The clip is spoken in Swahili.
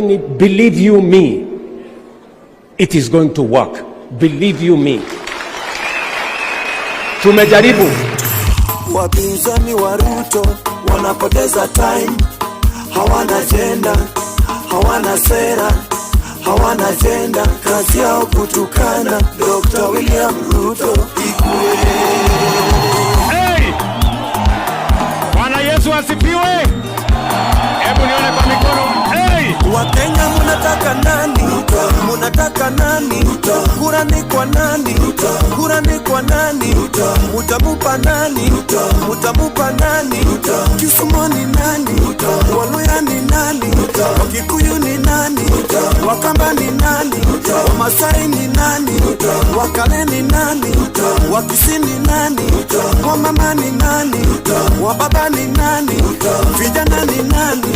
Believe you me, it is going to work. Believe you me. Tumejaribu. Wapinzani wa Ruto wanapoteza time, hawana agenda, hawana sera, hawana agenda, kazi yao kutukana Dr. William Ruto. Hey! Bwana Yesu asifiwe. Hebu nione kwa mikono. Hey! Wakenya munataka nani? Munataka nani? Kura ni kwa nani? Kura ni kwa nani? Mutamupa nani? Mutamupa nani? Kisumu ni nani? Waluya ni nani? Wakikuyu ni nani? Wakamba ni nani? Wamasai ni nani? Wakale ni nani? Wakisi ni nani? Wamama ni nani? Wababa ni nani? Vijana ni nani?